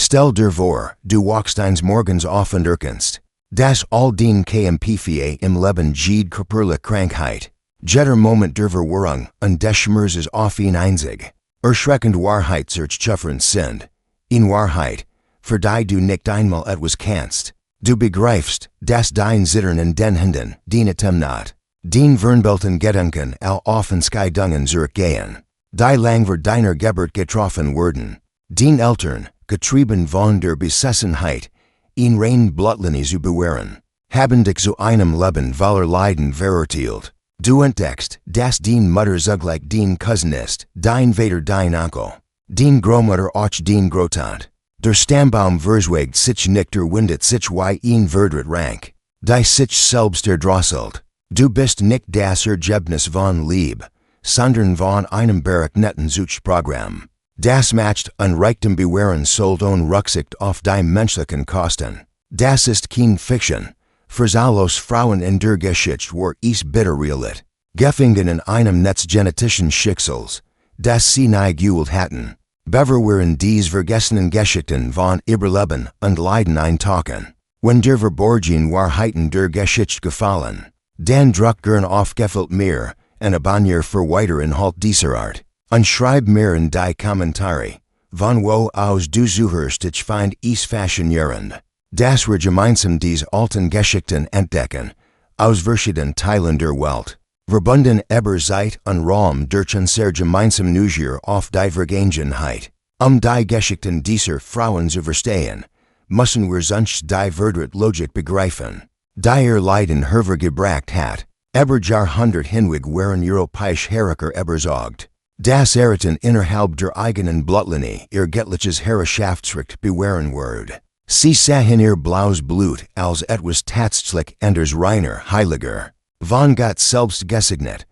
Stel der Vor, du Walksteins morgens offen erkennst. Das all den KMPFA im Leben Jede Körperliche Krankheit. Jeder Moment der Verwirrung und des Schmerzes auf ihn einzig. Erschreckend Wahrheit search Chuffern sind. In Wahrheit, für die du nicht einmal etwas kannst. Du begreifst, dass dein Zittern in den Händen, den Atemnot, den Vernbelten Gedanken all offen Skydungen zurückgehen. Die langwer deiner Geburt getroffen werden. Den Eltern, getrieben von der Besessenheit, in rein Blutlinie zu bewahren, haben dich zu einem Leben voller Leiden verurteilt. Du entdeckst, dass dein Mutter zugleich dein Cousin ist, dein Vater dein Onkel, dein Großmutter auch dein Großtant. Der Stammbaum verzweigt sich nicht der windet sich wie ein verdret rank. Die sich selbst erdrosselt. Du bist nicht das Ergebnis von Liebe, sondern von einem berechneten Suchprogramm. Das macht unreichtem Bewahren sollt on Rücksicht auf die menschlichen Kosten. Das ist kein Fiction. Für alle Frauen in der Geschichte war es bitter realit. Gefangen in einem Netz genetischen Schicksals, das sie nie gewollt hatten. Bewahren dies vergessenen Geschichten von Überleben und Leiden eintauchen. Wenn der verborgenen Wahrheiten der Geschichte gefallen, dann druck gern aufgefüllt mehr, en abonnier für weiter Inhalt dieser Art. Und schreib mehr in die Kommentare, von wo aus du suchst ich find es faszinierend. Das wir gemeinsam dies alten Geschichten entdecken, aus verschiedenen Teilen der Welt. Verbunden eber Zeit und Raum durch unser gemeinsam Neugier auf die Vergangenheit. Die Geschichten dieser Frauen zu verstehen, müssen wir sonst die verdret Logik begreifen. Die Leiden hervorgebracht hat, eber Jahrhundert hinweg waren europäisch Herrscher überzeugt. Das Heiraten innerhalb der eigenen Blutlinie ihr göttliches Herrschaftsrecht bewahren wird. Sie sahen ihr blaues Blut als etwas tatsächlich anders reiner, heiliger. Von Gott selbst gesegnet.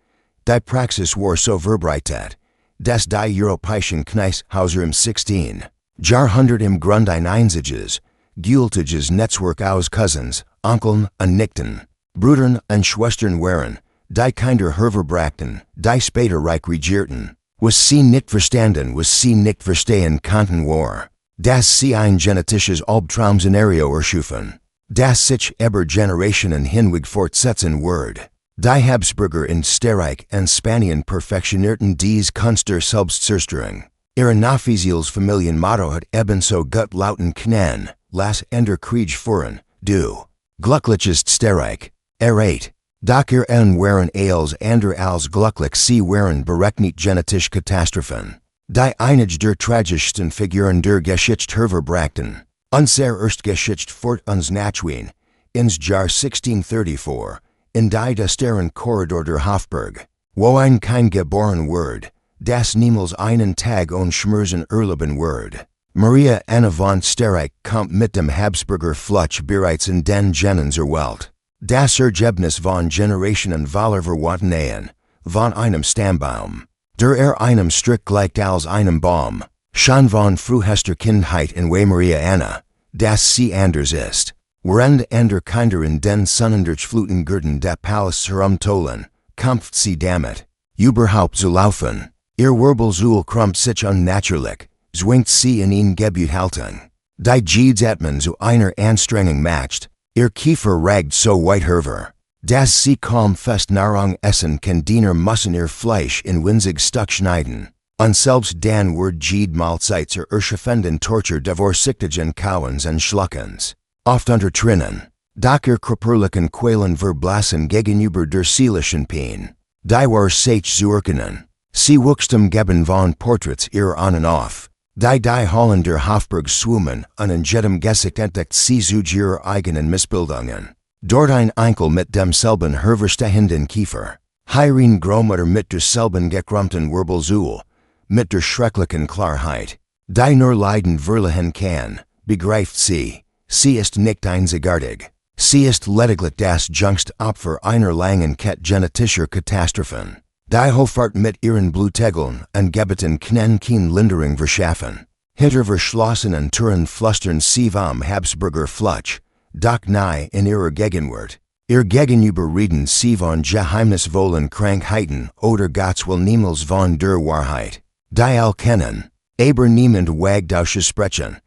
Die Praxis war so verbreitet, dass die europäischen Kneishäuser im 16. Jahrhundert im Grund ein einziges, gültiges Netzwerk aus Cousins, Onkeln und Nichten, Brüdern und Schwestern waren, die Kinder hervorbrachten, die später Reich regierten. Was sie nicht verstanden, was sie nicht verstehen konnten war, dass sie ein genetisches Albtraum-Szenario erschufen. Das sich über Generationen hinweg fortsetzen wird. Die Habsburger in Österreich und Spanien perfektionierten dies Kunst der Selbstzerstörung. Ihre Nachfiesels Familienmotto hat ebenso gut lauten können, lass ender Krieg führen, du glücklichst Österreich. 8. Doch ihr waren als ander als glücklich sie waren berechnet genetische Katastrophen. Die einige der tragischsten Figuren der Geschichte hervorbrachten. Unser Erstgeschichte fort uns nachwien, ins Jahr 1634, in die desteren Korridor der Hofburg, wo ein kein geboren Word, das niemals einen Tag on Schmerzen erleben wird. Maria Anna von Österreich kommt mit dem Habsburger Flutsch bereits in den Genenser Welt. Das Ergebnis von Generationen voller Verwandten, von einem Stammbaum, der einem strikt gleicht als einem Baum, schon von frühester Kindheit in Maria Anna, das sie anders ist. Während ender Kinder in den Sonnendurchflutengürten der Palace herumtollen, kämpft sie damit, überhaupt zu laufen. Ihr Wirbelsäule krümmt sich unnatürlich, zwingt sie in ihn Gebuthaltung. Die Jedes zu einer Anstrengung macht, ihr Kiefer ragt so weit hervor, dass sie kaum fest Nahrung essen kann diener müssen ihr Fleisch in winzig Stück schneiden. Und selbst dann wird jede Mahlzeit zur erschaffenden Tortur der vorsichtigen Kauens und Schluckens. Oft unter Trinnen. Doch ihr körperlichen Quälen verblassen gegenüber der seelischen Pein. Die war sich zu erkennen. Sie wuchstem geben von Portraits ihr on und off. Die Holländer Hofburg schwimmen und in jedem Gesicht entdeckt sie zu ihrer eigenen Missbildungen. Dort ein Enkel mit demselben hervorstehenden Kiefer. Heirin Großmutter mit derselben gekrümmten Wirbelsäule, mit der schrecklichen Klarheit, die nur Leiden verleihen kann, begreift sie ist nicht einzigartig. Sie ist lediglich das jüngste Opfer einer langen Kette genetischer Katastrophen. Die Hoffart mit ihren Blutegeln und Gebeten können keine Linderung verschaffen. Hinter verschlossenen Türen flüstern sie vom Habsburger Flutsch, doch nahe in ihrer Gegenwart. Ihr Gegenüber reden sie von geheimnisvollen Krankheiten oder Gottes will niemals von der Wahrheit. Die kennen, aber niemand wagt auszusprechen,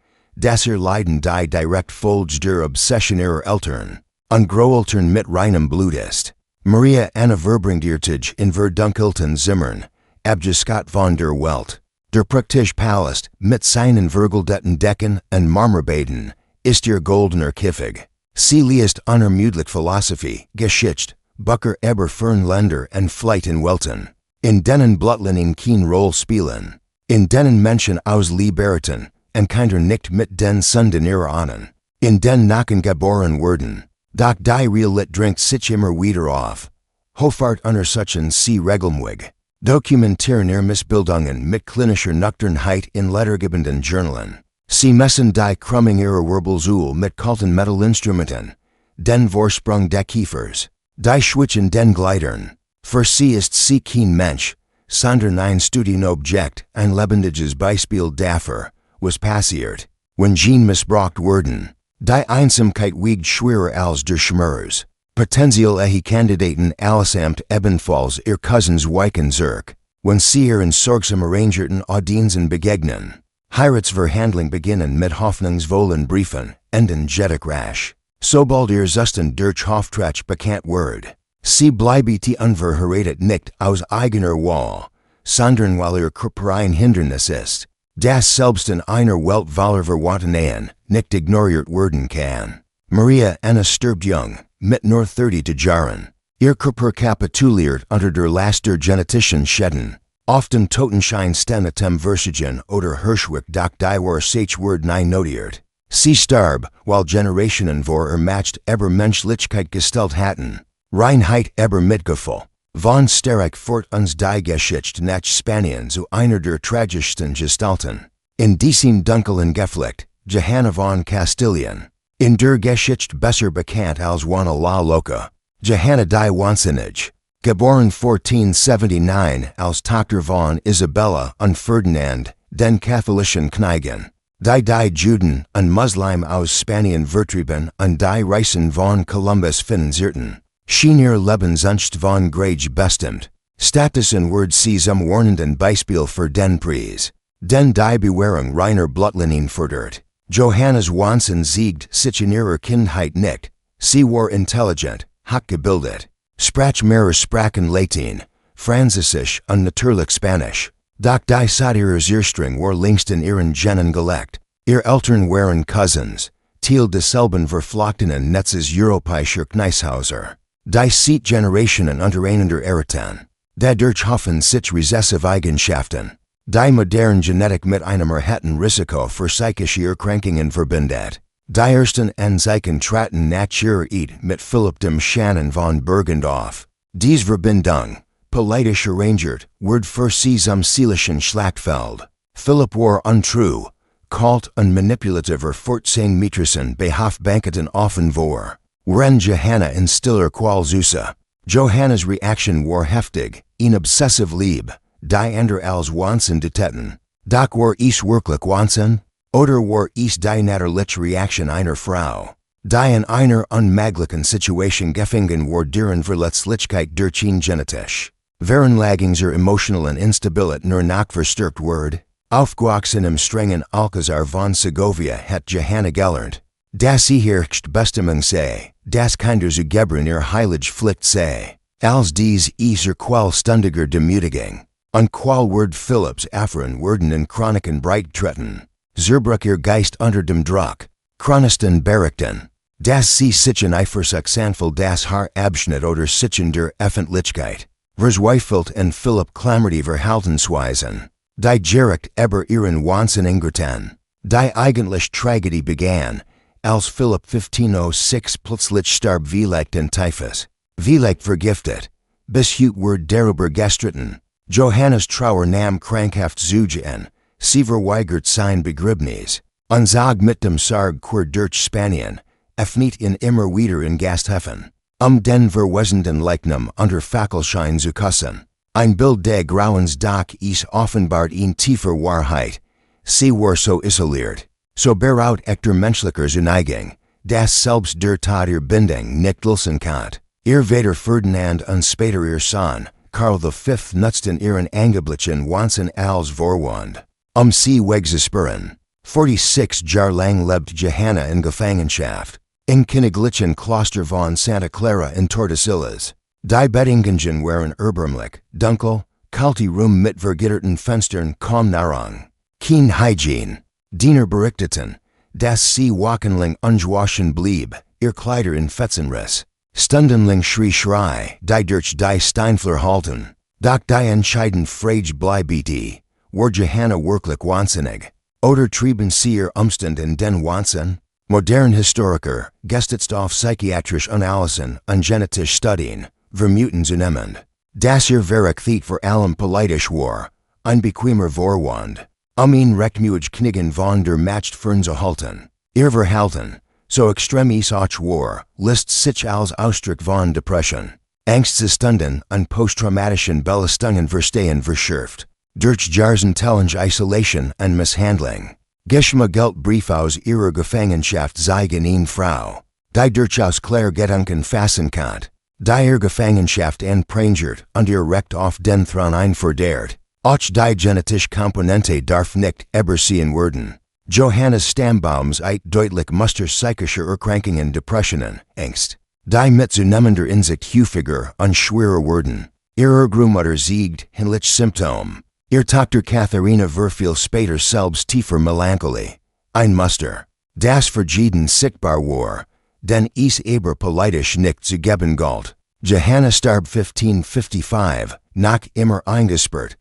Das Leiden die direkt Folge der Obsession ihrer Eltern. Ungroeltern mit reinem Blutist. Maria Anna Verbringdiertage in verdunkelten Zimmern. Abgescott von der Welt. Der praktisch Palast, mit seinen vergoldeten Decken und Marmorbeeten, ist ihr goldener Kiffig. Sie liest unermüdlich Philosophie, Geschichte, Bucker über Fernländer und Flight in Welten. In denen Blutlinen kein Roll spielen. In denen Menschen aus Liberten, und kinder nicht mit den Sünden ihrer Ahnen. In den Nacken geboren werden. Doch die Realität dringt sich immer wieder auf. Hofart unter solchen Sie regelmäßig. Dokumentieren ihre Missbildungen mit klinischer Nüchternheit in lettergebenden Journalen. Sie messen die Krümmung ihrer Wirbelsäule mit kalten Metallinstrumenten. Den Vorsprung des Kiefers. Die Schwitchen den Gleitern. Für sie ist sie kein Mensch, sondern ein Studienobjekt, ein lebendiges Beispiel dafür, was passiert, wenn Gene missbraucht werden. Die Einsamkeit wiegt schwerer als der Schmerz. Potenziell Kandidaten allesamt ebenfalls ihr Cousins weichen zurück, wenn sie ihren sorgsam arrangierten Audienzen begegnen. Heiratsverhandlungen beginnen mit hoffnungsvollen Briefen, enden jedoch rasch. Sobald ihr Zustand durch Hoftrach bekannt wird. Sie bleibt die Unverheiratet nicht aus eigener Wahl, sondern weil ihr Körper ein Hindernis ist, das selbst in einer Welt voller Verwandtenamen nicht ignoriert werden kann. Maria Anna stirbt jung, mit nur 30 Jahren. Ihr Körper kapituliert unter der Last der genetischen Schäden. Often Totenscheinstenetem Versagen oder Hirschwick doch die Wahrheit nie notiert. Sie starb, weil Generationen vor matcht über Menschlichkeit gestellt hatten. Reinheit über Mitgefühl. Von stark fort uns die Geschichte nach Spanien zu einer der tragischsten Gestalten. In diesem dunklen Geflecht, Johanna von Kastilien. In der Geschichte besser bekannt als Juana la Loca. Johanna die Wahnsinnige. Geboren 1479 als Tochter von Isabella und Ferdinand, den katholischen Königin. Die Juden und Muslim aus Spanien vertrieben und die Reisen von Columbus finanzierten. Schien ihr Lebensunst von Grage bestimmt. Statusen wird sie zum warnenden Beispiel für den Preis. Den die Bewahrung reiner Blutlinen fördert. Johannes Wahnsinn siegt sich in ihrer Kindheit nicht. Sie war intelligent, hochgebildet. Sprach mehrere Sprachen Latin, Französisch und natürlich Spanisch. Doch die Zeit ihres Ursprung war längst in ihren Genen gelegt. Ihr Eltern waren Cousins, Teil desselben verflochtenen Netzes europäischer Kneishäuser. Die Seat Generationen untereinander erraten. Dadurch hoffen sich recessive Eigenschaften. Die moderne Genetik mit einem erhöhten Risiko für psychische Erkrankungen verbindet. Die ersten Anzeichen traten nach ihrer Ehe mit Philipp dem Shannon von Burgund auf. Dies Verbindung, politisch arrangiert, wird für sie zum seelischen Schlachtfeld. Philipp war untrue, kalt und manipulativer 14 Mätresen bei Hofbanketten offen vor. Wenn Johanna in stiller Qual Süße. Johannas Reaktion war heftig, in obsessive Liebe, die andere als Wahnsinn deteten. Doch war es wirklich Wahnsinn? Oder war es die natürliche Reaktion einer Frau, die in einer unmöglichen Situation gefangen war deren Verletzlichkeit durch ihn genetisch. Veranlagingser emotionalen Instabilität nur noch verstärkt wird. Aufgewachsen im strengen Alcazar von Segovia hat Johanna gelernt. Das herrscht Bestimmung sei, das Kinder zu gebern ihr heilig Pflicht sei. Als dies ihr Qual stündiger Demütigung. Und Qual wird Philipps Afferen werden in Chroniken breit treten. Zerbruch ihr Geist unter dem Druck. Chronisten berichten. Das sie sichen Eifersuchtsanfall das Haar Abschnitt oder sichen der Öffentlichkeit. Verzweifelt und Philipp klammert die Verhaltensweisen. Die direkt über ihren Wahnsinn ingerten. Die eigentlich Tragödie begann, als Philipp 1506 plötzlich starb vielleicht in Typhus. Vielleicht vergiftet. Bis heute wird darüber gestritten. Johannes Trauer nahm krankhaft zugen. Sie verweigert sein Begräbnis. Und zog mit dem Sarg quer durch Spanien, öffnet ihn immer wieder in Gasthöfen. Den verwesenden Leichnam unter Fackelschein zu küssen. Ein Bild des Grauens doch es offenbart in tiefer Wahrheit. Sie war so isoliert, so beraut echter menschlicher Zuneigung, dass selbst der Tod ihr Bindung nicht lösen kann. Ihr Vater Ferdinand und später ihr Sohn, Karl V nutzten ihren angeblichen Wahnsinn als Vorwand. Sie wegzuspüren. 46 Jahr lang lebt Johanna in Gefangenschaft. In Königlichen Kloster von Santa Clara in Tordesillas. Die Bettingen waren erbärmlich, Dunkle, kalte Rum mit vergitterten Fenstern kaum Nahrung. Kein Hygiene. Diener berichteten, dass sie wochenlang ungewaschen blieb, ihr Kleider in Fetzenriss. Stundenlang Schrei, die durch die Steinflur halten. Doch die entscheiden Frage bleibete, war Johanna wirklich wahnsinnig. Oder trieben sie ihr Umstand in den Wahnsinn? Modern Historiker, gestützt auf psychiatrische Analysen und genetische Studien, vermuten zunehmend, dass ihr Werk vor allem politisch war, ein bequemer Vorwand, ihn rechtmutig knigen von der Macht fernzuhalten. Ihr Verhalten, so extremis auch war, lässt sich als Ausdruck von Depression, Angstzuständen und posttraumatischen Belastungen verstehen verschärft. Durch jahrelange Isolation und Misshandlung. Geschma Brief aus ihrer Gefangenschaft zeigen eine Frau, die durchaus klar Gedanken fassen kann, die ihre Gefangenschaft anprangert und ihr Recht auf den Thron einfordert. Auch die genetische Komponente darf nicht übersehen werden. Johannes Stammbaums eit deutlich Muster psychischer Erkrankungen, Depressionen, Angst. Die mit zunehmender Inzucht häufiger und schwerer werden. Ihre Großmutter siegt hinlich Symptom. Ihr Tochter Katharina verfiel später selbst tiefer Melancholie. Ein Muster, das für jeden sichtbar war, denn es aber politisch nicht zu geben galt. Johanna starb 1555, nach immer eingesperrt,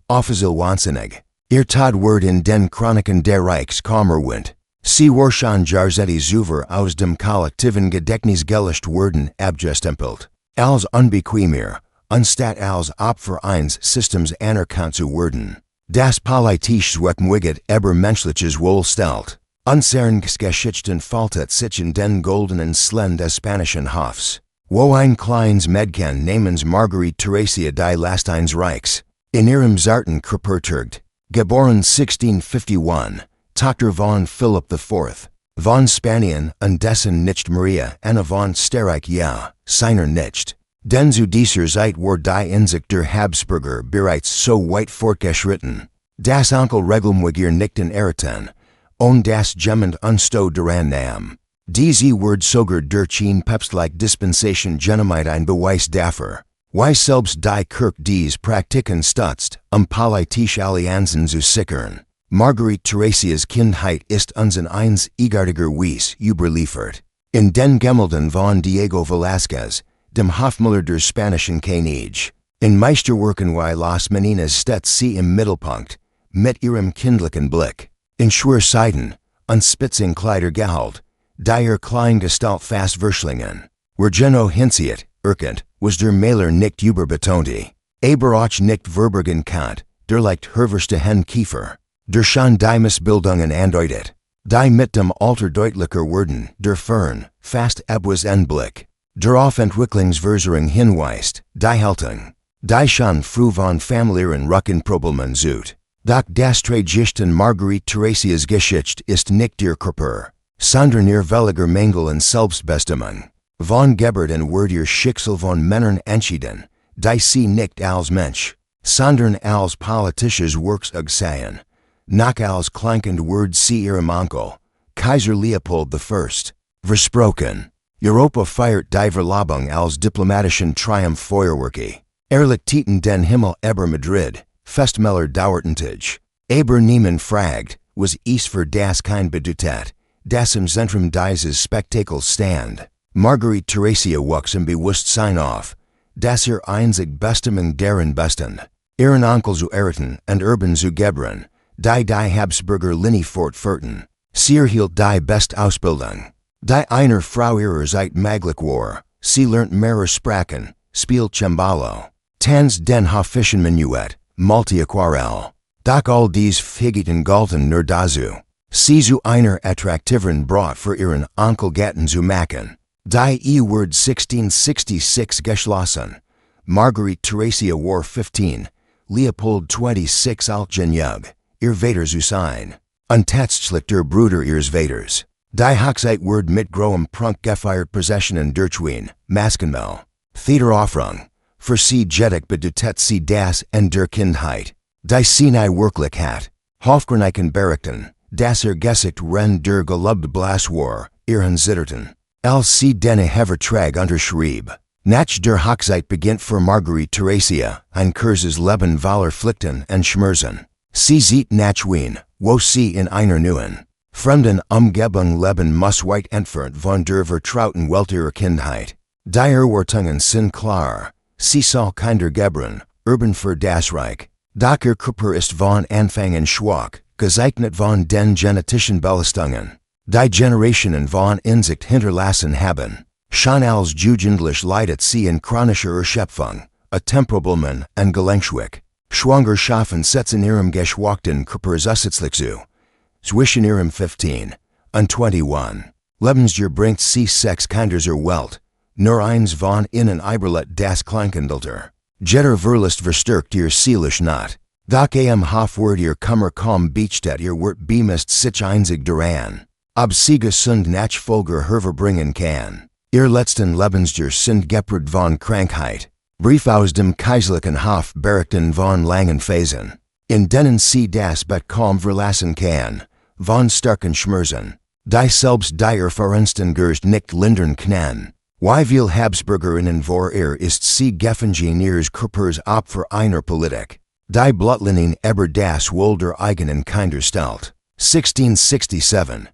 offiziell wahnsinnig. Ihr Tod wird in den Chroniken der Reichskammerwind. Sie war schon Jahrzehnte zuvor aus dem kollektiven Gedächtnis gelöscht worden abgestempelt. Als unbequemer, anstatt als Opfer eines Systems anerkannt zu werden. Das politische Zweckmuget über menschliches Wohlstand. Unserens Geschichten faltet sich in den goldenen Slend des spanischen Hofs. Wo ein kleines Mädchen namens Marguerite Theresia die Last eines Reichs. In ihrem zarten Körper turgt. Geboren 1651, Tochter von Philipp IV, von Spanien und dessen nicht Maria Anna von Sterreich ja, seiner nicht. Denn zu dieser Zeit war die Inzucht der Habsburger bereits so weit fortgeschritten, dass Onkel regelmäßig nicht in Heiraten, und das jemand unsto daran nahm. Diese word sogar durch eine päpstliche Dispensation genommen ein Beweis dafür. Wie selbst die Kirche dies Praktiken stützt, politische Allianzen zu sichern. Marguerite Theresias Kindheit ist uns in eins egartiger Weise überliefert. In den Gemälden von Diego Velázquez, dem Hofmaler der spanischen König. In Meisterwerken wie Las Meninas steht sie im Mittelpunkt, mit ihrem kindlichen Blick. In Schwerseiten, und spitzen Kleidergehalt, die ihr Kleingestalt fast verschlingen. Regeno hinziet, erkennt, was der Maler nicht überbetonte. Aber auch nicht verbergen kann, der leicht herverste Kiefer. Der schon die Missbildungen andeutet. Die mit dem Alter deutlicher werden, der Fern, fast etwas Blick. Der auf Entwicklungsverzerrung hinweist, die Haltung. Die schon früh von familiären Rückenproblemen zut. Doch das Tragichten Marguerite Theresias Geschichte ist nicht ihr Körper, sondern ihr welliger Mängel und Selbstbestimmung. Von Gebert und wird ihr Schicksal von Männern entschieden, die sie nicht als Mensch, sondern als politisches Werkzeug sehen. Noch als klankend wird sie ihrem Onkel, Kaiser Leopold I, versprochen. Europa feiert die Verlobung als diplomatischen Triumphfeuerwerke. Erlichteten den Himmel über Madrid, Festmeller dauertentig. Aber niemand fragt, was es für das kein bedeutet, das im Zentrum dieses Spektakels stand. Marguerite Theresia wuchs im Bewusstsein auf, dass ihr einzig Bestimmung deren Besten, ihren Onkel zu Heiraten und Erben zu geben, die Habsburger Linie fortführten. Sie erhielt die Bestausbildung. Die einer Frau ihrer Zeit möglich war, sie lernt mehrere Sprachen, spielt Cembalo, tanzt den Hofischen Menuett, Multi-Aquarell. Doch all dies Figiten galten nur dazu, sie zu einer attraktiveren Braut für ihren Onkel Gatten zu machen. Die wird 1666 geschlossen. Marguerite Theresia war 15, Leopold 26 altgenjug, ihr Vater zu sein. Und tatsächlich der Bruder ihres Vaters. Die Hochzeit wird mit großem Prunk gefeiert Possessionen durchwien, Maskenmel. Theateraufführung. Für sie jedig bedeutet sie das in der Kindheit. Die Sinai wirklich hat. Hofgraniken berichten, das Gesicht ren der gelobte Blas war, ihren Zitterten. Als denne Hevertrag unterschrieb. Nach der Hochzeit beginnt für Marguerite Theresia ein kurzes Leben voller Pflichten und Schmerzen. Sie sieht nach Wien, wo sie in einer neuen, fremden Umgebung leben muss weit entfernt von der vertrauten Welt ihrer Kindheit. Die Erwartungen sind klar. Sie soll Kinder gebären, urban für das Reich. Doch ihr Körper ist von Anfang an schwach, gezeichnet von den genetischen Belastungen. Die Generationen von Inzucht hinterlassen haben. Schon als Jugendlich leidet sie in chronischer Erschöpfung, a Temperamen und Gelenkschwach. Schwangerschaften setzen ihrem geschwachten Körper zusätzlich zu. Zwischen ihrem 15 und 21 Lebensjahr bringt sie 6 Kinder zur Welt. Nur eins von ihnen überlebt das Kleinkindelter. Jeder Verlust verstärkt ihr seelisch not. Doch Hof wird ihr Kummer kaum beichtet, ihr wird bemisst sich einzig daran. Ob sie gesund Nachfolger hervorbringen kann. Ihr letzten Lebensjahr sind geprägt von Krankheit. Brief aus dem kaiserlichen Hof berichten von langen Phasen, in denen sie das Bett kaum verlassen kann, von starken Schmerzen, die selbst die erfahrensten Gerst nicht lindern kann. Wie viel Habsburgerinnen vor ist sie gefangen ihres Körpers Opfer einer Politik, die Blutlinien über das Wohl der eigenen Kinder stellt. 1667,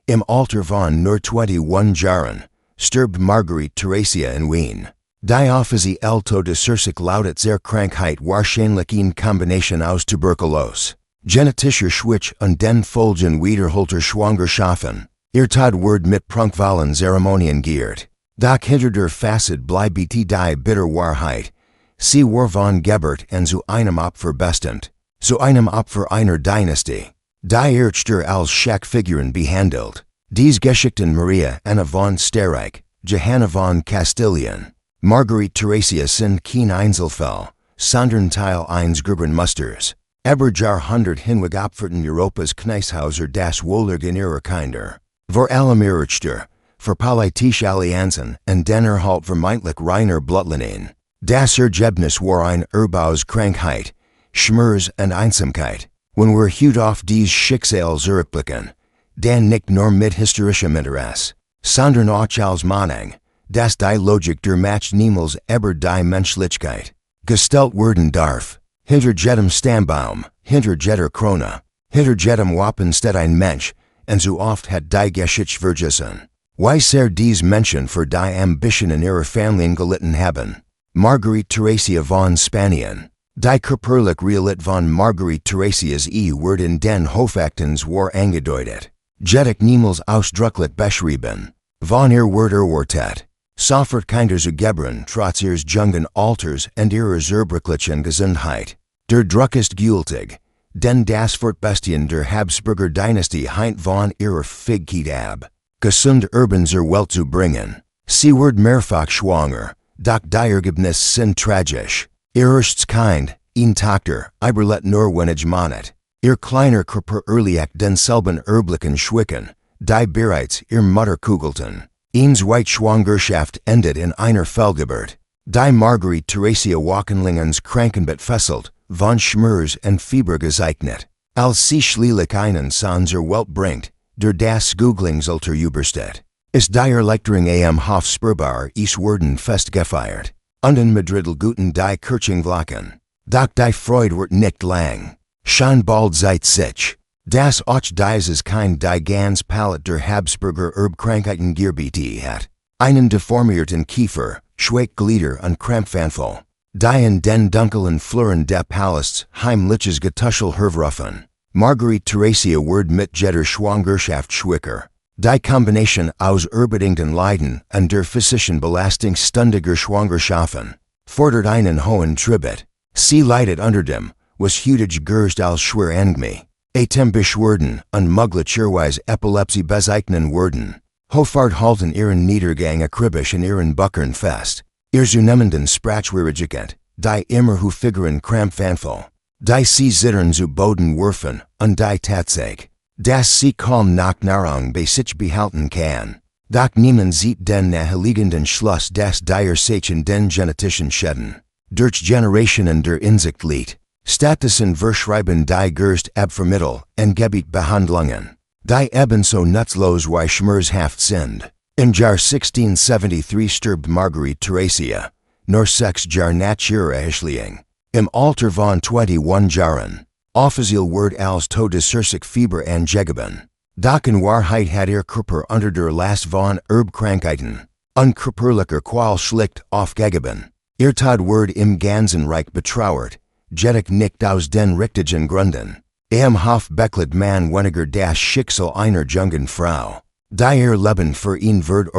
im Alter von nur 21 Jahren, stirbt Marguerite Theresia in Wien. Die offiziell Todesursache lautet der Krankheit wahrscheinlich in Kombination aus Tuberkulose, genetischer Schwach und den Folgen wiederholter Schwangerschaften. Ihr Tod wird mit prunkvollen Zeremonien geehrt. Doch hinter der Facet bleibt die bitter Wahrheit. Sie war von Geburt und zu einem Opfer bestimmt, zu einem Opfer einer Dynastie. Die Ärzte als Schreckfiguren behandelt. Dies Geschichten Maria Anna von Sterreich, Johanna von Kastilien, Marguerite Theresia sind kein Einzelfall, sondern Teil eines gröberen Musters. Über Jahrhundert hinweg opferten Europas Kneishäuser das Wohlergehen ihrer Kinder. Vor allem Ärzte, für politische Allianzen und den Erhalt vermeintlich reiner Blutlinien. Das Ergebnis war eine Erbauungskrankheit, Schmerz und Einsamkeit. Wenn wir heute auf dies Schicksal zurückblicken, dann nicht nur mit historischem Interesse, sondern auch als Mahnung, dass die Logik der Match niemals über die Menschlichkeit gestellt werden darf. Hinter jedem Stammbaum, hinter jeder Krone, hinter jedem Wappen steht ein Mensch, und so oft hat die Geschichte vergessen. Wie sehr dies Menschen für die Ambitionen ihrer Familien gelitten haben. Marguerite Theresia von Spanien. Die körperlich Realität von Marguerite Theresias wird in den Hofaktens war angedeutet. Jedoch niemals ausdrücklich beschrieben. Von ihr wird erwartet. Sofort Kinder zu gebären trotz ihres jungen Alters und ihrer zerbrechlichen Gesundheit. Der Druck ist gültig, denn das Fortbestehen der Habsburger Dynastie hängt von ihrer Fähigkeit ab, gesund Urban zur Welt zu bringen. Sie wird mehrfach schwanger, doch die Ergebnisse sind tragisch. Ihr erstes Kind, eine Tochter, überlebt nur wenig Monate. Ihr kleiner Körper erliegt denselben erblichen Schwächen, die bereits ihr Mutter kugelten. Eine zweite Schwangerschaft endet in einer Fehlgeburt. Die Marguerite Theresia Wachenlingens Krankenbett fesselt, von Schmerz und Fieber gezeichnet. Als sie schließlich einen Sohn zur Welt bringt, der das Googlingsalter übersteht, ist die Erleichterung am Hof spürbar, es werden festgefeiert. Und in Madrid guten die Kirchenglocken. Doch die Freude wird nicht lang. Schon bald seit sich. Das auch dieses Kind die ganz Palette der Habsburger Erbkrankheiten gearbeitet hat. Einen deformierten Kiefer, Schweißglieder und Krampfanfall. Die in den dunklen Fluren des Palasts heimliches Getuschel hervorrufen. Marguerite Theresia wird mit jeder Schwangerschaft schwächer. Die Kombination aus erbedingten Leiden und der physischen Belastung ständiger Schwangerschaften fordert einen hohen Tribut. Sie leidet unter dem, was heutige Gerst als schwer Angmi, atempisch werden und möglicherweise Epilepsie bezeichnen werden. Hoffart halten ihren Niedergang akribisch in ihren Buckern fest. Ihr zunehmenden Sprachschwierigkeit, die immer häufigeren Krampfanfall, die sie zittern zu Boden werfen und die Tatsache, dass sie kaum nach Nahrung bei sich behalten kann. Doch niemand sieht den naheliegenden Schluss, dass die Ursachen den genetischen Schäden durch Generationen der Inzucht liegt. Statusen verschreiben die Gerst Abvermittel en Gebiet Behandlungen. Die ebenso nutzlos wie Schmerzhaft sind. Im Jahr 1673 stirbt Marguerite Theresia, nur 6 Jahr nach ihrer Erschlichung. Im Alter von 21 Jahren. Offiziell wird als Todesursache Fieber angegeben. Doch in Wahrheit hat ihr Körper unter der Last von Erbkrankheiten, unkörperlicher Qual schlicht aufgegeben. Ihr Tod wird im ganzen Reich betrauert, jedoch nicht aus den richtigen Gründen. Hof beklet man weniger das Schicksal einer jungen Frau. Die ihr Leben für ihn wird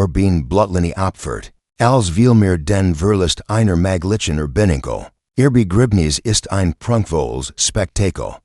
blutlinie opfert, als vielmehr den Verlust einer maglichen Erbinkel. Ihr Begräbnis ist ein prunkvolles Spektakel.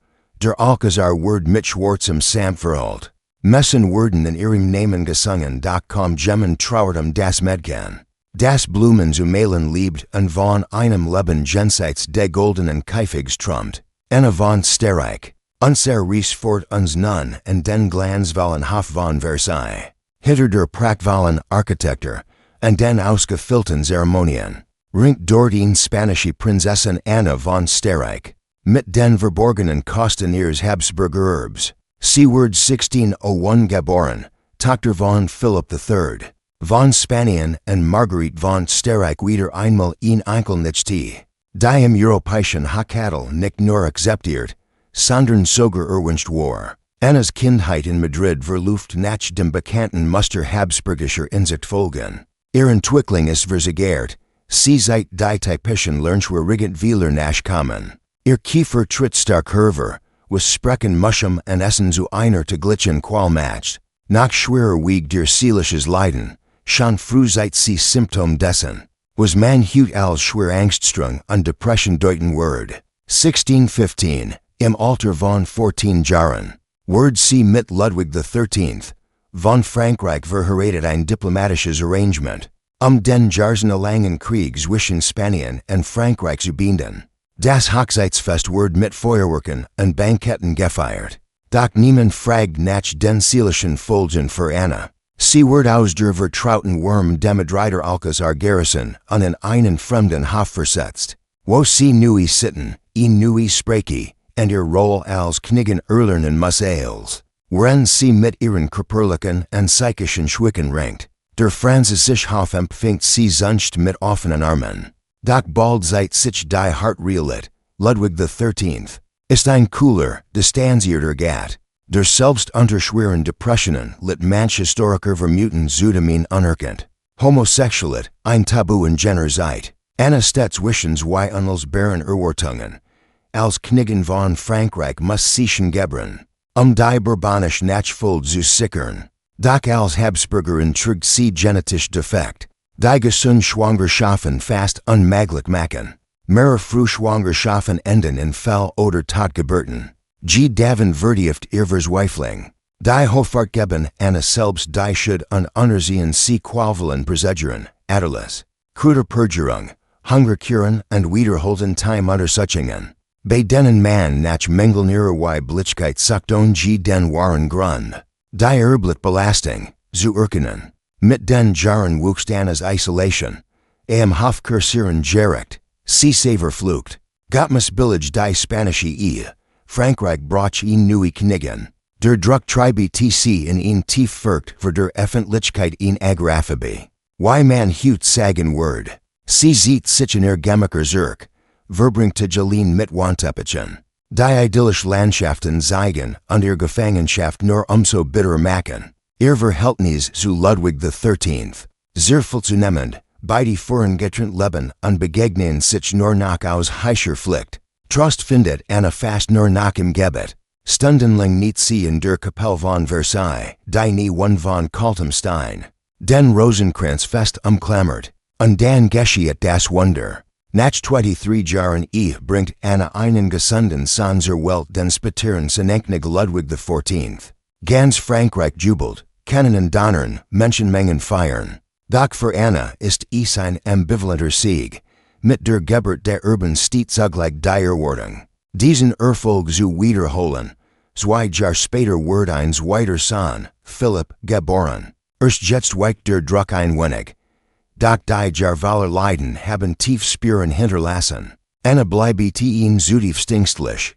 Der Alcazar wird mit schwarzem Samt verhüllt. Messen werden in ihrem Namen gesungen, doch kaum Gemmen trauert das Mädchen. Das Blumen zu malen liebt und von einem Leben jenseits de goldenen Käfigs träumt. Eine von Sterreich. Unser Ries fort uns nun en den Glanzvollen Hof von Versailles. Hinter der prachtvollen Architektur en den ausgefüllten Zeremonien ringt dort eine spanische Prinzessin Anne von Sterreich. Mit den verborgenen Kosten ihres Habsburger Erbs. Sie wird 1601 geboren, Tochter von Philipp III. Von Spanien en Marguerite von Sterreich wieder einmal in Enkelnichte. Die im europäischen Hochadel nicht nur akzeptiert, sondern sogar erwünscht war. Annas Kindheit in Madrid verläuft nach dem bekannten Muster habsburgischer Inzuchtfolgen. Ihr Entwicklung ist verzögert, sie seit die typischen Lernschwierigkeit vieler nachkommen. Ihr Kiefer tritt stark hervor, was sprechen Muschem und Essen zu einer täglichen Qual macht. Noch schwerer wiegt ihr seelisches Leiden, schon früh seit sie Symptom dessen. Was man hut als schwer Angststrung und Depression deuten wird. 1615, im Alter von 14 Jahren, wird sie mit Ludwig XIII. Von Frankreich verheiratet ein diplomatisches Arrangement, den jahrhundertelangen Krieg zwischen Spanien und Frankreich zu binden. Das Hochzeitsfest wird mit Feuerwerken und Banketten gefeiert. Doch niemand fragt nach den seelischen Folgen für Anna. Sie wird aus der vertrauten Wurm dem Madrider Alcazar Garrison an einen fremden Hof versetzt, wo sie neu sitten, neu spreche, und ihr Rolle als Königin erlernen muss als, worin sie mit ihren körperlichen und psychischen Schwächen ringt. Der französische Hof empfängt sie sonst mit offenen Armen. Doch bald seit sich die Hart realit, Ludwig XIII. Ist ein cooler, distanzierter Gat. Der selbst unter schweren Depressionen lit manch Historiker vermuten Zudamin unerkannt. Homosexualit, ein Tabu in jener Zeit. Anna stets wissens wie unlesbaren Erwartungen. Als Königin von Frankreich muss sie gebren, die Bourbonisch Nachfolge zu sichern. Doch als Habsburgerin trägt sie genetisch defekt. Die gesund Schwangerschaften fast unmöglich machen. Mehrere Frühschwangerschaften enden in Fell oder Totgeburten. Daven verdieft ihr Verzweifling. Die Hoffart geben Anna selbst die Schuld und unersehen sie qualvollen Präsidieren, Adelus. Kruder Perjurung, Hungerkuren und wiederholten Time Untersuchungen. Bei denen man nach Mengeln ihrer Weiblichkeit sucht den wahren Grund. Die Erblit Belasting, zu erkennen. Mit den Jahren wuchs Annas Isolation. Hof kursieren gerecht, sie verflucht. Gottmas billig die Spanische Ehe. Frankreich brach neue Königin. Der Druck treibe tc in tief firkt für der Öffentlichkeit Agrafebe. Wie man hut sagen word. Sie sieht sich in Gemiker Zirk. Verbringte Jolene mit Wantepichen. Die idyllische Landschaften zeigen und ihr Gefangenschaft nur umso bitter machen. Ihr Verhältnis zu Ludwig XIII. Sehr vollzunehmend, beide führen getrennt Leben und begegnen sich nur noch aus heischer Pflicht. Trost findet Anna fast nur noch im Gebet. Stundenlang nicht sie in der Kapelle von Versailles, die nie one von kaltem Stein. Den Rosenkranz fest umklammert, und dann geschieht das Wunder. Nach 23 Jahren bringt Anna einen gesunden Sanser Welt den Spatieren Senenknig Ludwig XIV. Ganz Frankreich jubelt, Kanonen donnern, Menschenmengen feiern. Doch für Anna ist ein ambivalenter Sieg. Mit der Geburt der Erben steht zugleich die Erwartung. Diesen Erfolg zu wiederholen. 2 Jahre später wird ein zweiter Sohn, Philipp, geboren. Erst jetzt weicht der Druck ein wenig. Doch die Jarvaler Leiden haben tief Spuren hinterlassen. Eine bleibet inzüchtigsten,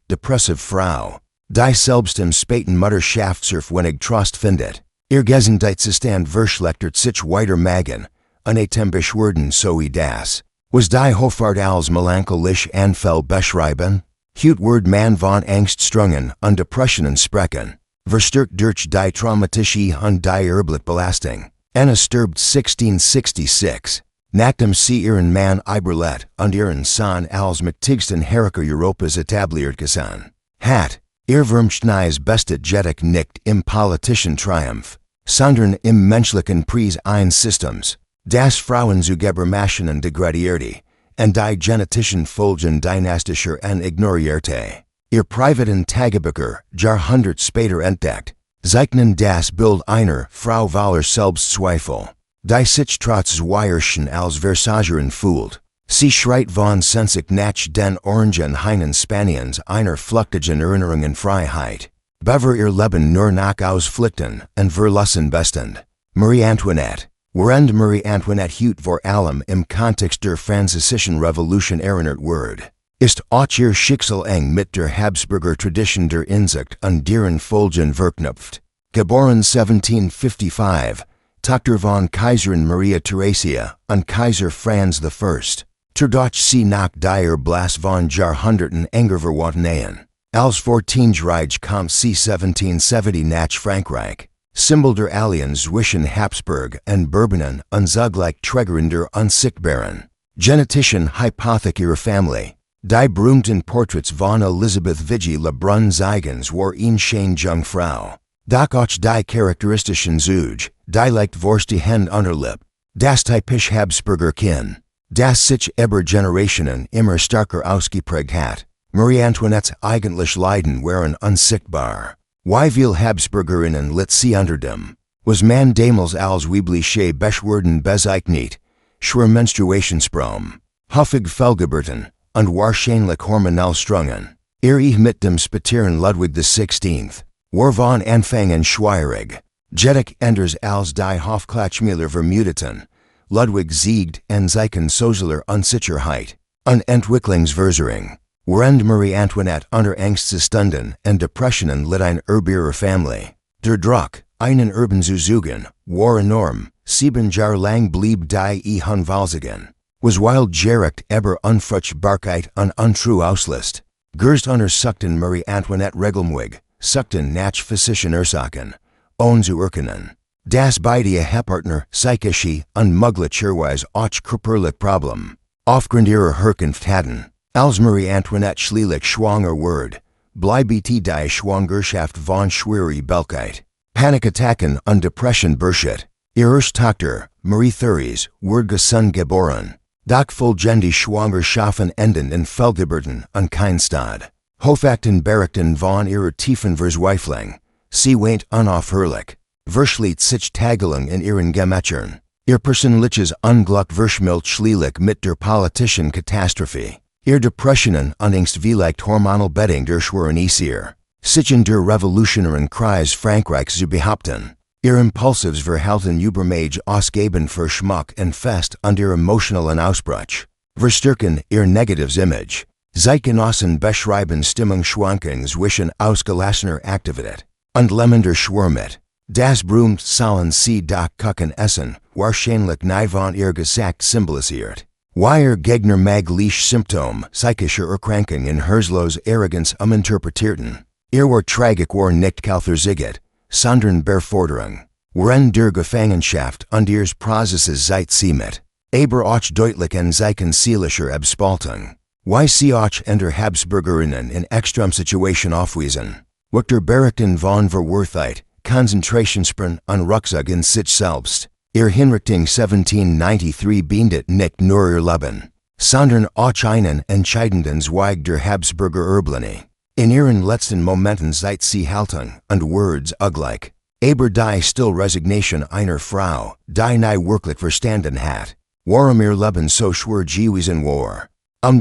depressive Frau. Die selbstem Spaten Mutterschaftsurf wenig Trost findet. Ihr Gesundheitszustand verschlechtert sich weiter Magen. Unatembisch werden sowie das. Was die Hoffart als melancholisch Anfall beschreiben? Hut word man von Angststrungen und Depressionen sprechen. Verstärkt durch die traumatische und die erbliche Belastung. Anna stirbt 1666. Nachdem sie ihren Mann überlebt und ihren Sohn als mächtigsten Herrscher Europas etabliert gesehen hat. Ihr Vermächtnis bestet jedoch nicht im politischen Triumph, sondern im menschlichen Preis eines Systems, das Frauen zu Gebermaschinen degradierte, und die genetischen Folgen dynastischer und ignorierte. Ihr privaten Tagebücher, Jahrhundert später entdeckt, zeichnen das Bild einer Frau voller Selbstzweifel, die sich trotz Zweierchen als Versagerin fühlt. Sie schreit von Sensik nach den Orangen Heinen Spaniens einer flüchtigen Erinnerungen Freiheit. Bever ihr Leben nur nach Ausflüchten und Verlassen bestend. Marie Antoinette. Während Marie Antoinette hut vor allem im Kontext der Französischen Revolution erinnert wird, ist auch ihr Schicksal eng mit der Habsburger Tradition der Inzucht und deren Folgen verknüpft. Geboren 1755, Tochter von Kaiserin Maria Theresia und Kaiser Franz I. Terdach sie nach der Blas von Jahrhunderten enger verwandt als 14 Reich kommt sie 1770 nach Frankreich. Symbol der Allianz zwischen Habsburg und Bourbonen und zugleich Trägerin der unsichtbaren genetischen Hypothek ihrer Familie. Die berühmten Portraits von Elisabeth Vigée Lebrun zeigen war eine schöne Jungfrau. Doch auch die charakteristischen Züge, die leicht vorste Hand Unterlip, das typisch Habsburger Kinn, das sich über Generationen immer stärker ausgeprägt hat. Marie Antoinettes eigentliche Leiden waren unsichtbar. Wie viel Habsburgerinnen litt sie unter dem, was man damals als weibliche Beschwerden bezeichnet, schwer Menstruationsproblem, häufig Fehlgeburten und wahrscheinlich Hormonalstrungen. Ihr mit dem späteren Ludwig XVI. War von Anfang an schwierig. Jedoch anders als die Hofklatschmüller vermuteten. Ludwig siegt en zeichen sozialer Unsicherheit und Entwicklungsverzerrung. Während Marie Antoinette unter Angst standen und Depressionen litt ein ihrer Familie. Der Druck, einen Erben zu suchen, war enorm. 7 Jahre lang blieb die Unwalsigen. Was wild gerecht über Unfruchtbarkeit und Untruhe auslässt. Gerst untersuchten Marie Antoinette regelmäßig, suchten nach physischen Ursachen, ohne zu erkennen. Das beide Partner psychische und möglicherweise auch körperliche Problem. Aufgrund ihrer Herkunft hatten. Als Marie Antoinette schließlich schwanger wird, bleibet die Schwangerschaft von schwerer Belkeit. Panikattacken und Depression beschert. Ihre Tochter, Marie Therese, wird gesund geboren. Doch folgende Schwangerschaften enden in Fehlgeburten und kein Stad. Hoffakten berichten von ihrer tiefen Verzweiflung. Sie weint unaufhörlich. Verschliet sich Tagelung in ihren Gemächern. Ihr persönliches Unglück verschmilzt schließlich mit der politischen Katastrophe. Ihr Depressionen und Angst vielleicht hormonal Bedingt erschweren ihr, sich in der revolutionären Kreis Frankreichs zu behaupten. Ihr impulsives Verhalten übermäßig ausgeben für Schmuck und Fest und ihr emotionalen Ausbruch. Verstärken ihr negatives Image. Zeitgenossen beschreiben Stimmungsschwankungen zwischen ausgelassener Aktivität und lähmender Schwermut. Das berühmt sollen sie doch Kuchen essen, wahrscheinlich nie von ihr gesagt symbolisiert. Ihr Gegner magliche Symptom psychischer Erkrankung in Herzlos Arroganz interpretierten. Ihr war tragisch war nicht kaltherziget, sondern Beforderung. Während der Gefangenschaft und ihres Prozesses seit sie mit. Aber auch deutlich en zeichen seelischer Abspaltung. Wie sie auch in der Habsburgerinnen in Extremsituation aufwiesen. Victor berichten von Verwortheit, Konzentrationssprung und Rucksack in sich selbst. Ihr Hinrichtung 1793 beendet nicht nur ihr Leben, sondern auch einen entscheidenden Zweig der Habsburger Erblinge. In ihren letzten Momenten seit sie Haltung und Words ugleich. Aber die still Resignation einer Frau, die nie wirklich verstanden hat. Warum ihr Leben so schwer gewesen war.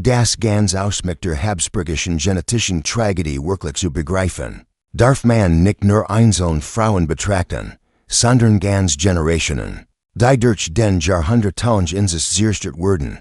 Das ganz Ausmacht der Habsburgischen genetischen Tragödie wirklich zu begreifen. Darf man nicht nur einzelne Frauen betrachten, sondern ganz Generationen, die durch den jahrhundertelange Inzucht zerstört wurden,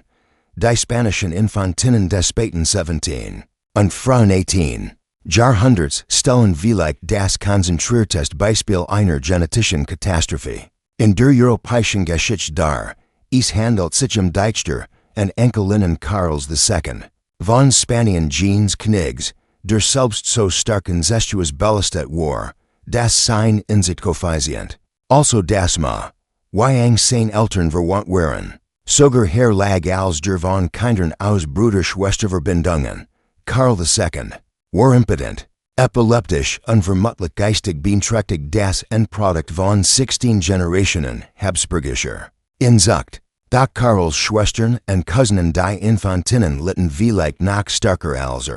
die Spanischen Infantinnen Despoten 17. Und Frauen 18. Jahrhundertelange vielleicht das konzentrierteste Beispiel einer genetischen Katastrophe. In der europäischen Geschichte dar, es handelt sich Dichter, and Enkelinnen Karls II. Von Spanien Genes Knigs, der selbst so stark incestuous belastet war, das sein Inzuchtkoeffizient. Also das Ma, Wyang sein Eltern verwandt waren. Sogar Herr lag als der von Kindern aus Bruderschwesterverbindungen. Karl II. War impotent, epileptisch und vermutlich geistig beeinträchtigt das Endprodukt von 16 Generationen Habsburgischer Inzucht. Da Karls Schwestern und Cousinen die Infantinnen litten vielleicht noch starker als